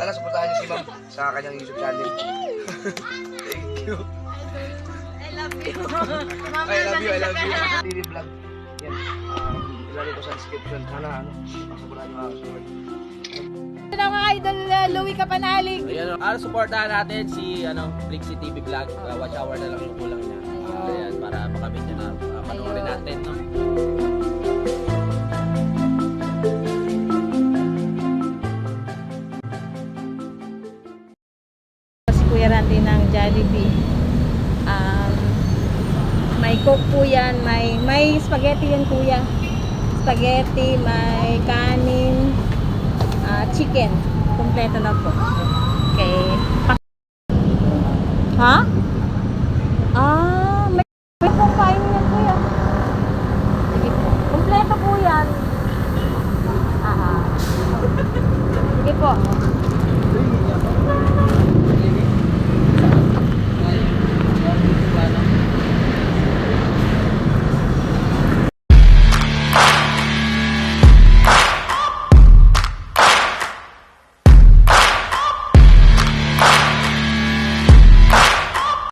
Sana supportahan niyo si ma'am sa kanyang YouTube channel. Thank you. I love you. I love you. TV vlog. Yan. Ilalagay ko sa description. Sana supportahan niyo mga support. Ito na mga idol, Louie Kapanalig. Ayan, supportahan natin si Flixie TV Vlog. Watch hour na lang yung kulang niya. Ayan, para makamit niya na panoorin natin, no? Si Kuya Randy ng Jollibee. May coke po yan, may spaghetti yan kuya. Spaghetti, may kanin, chicken. Kompleto na po. Okay. Ha? May pong kain yan kuya. Sige po. Kompleto po yan. Sige po.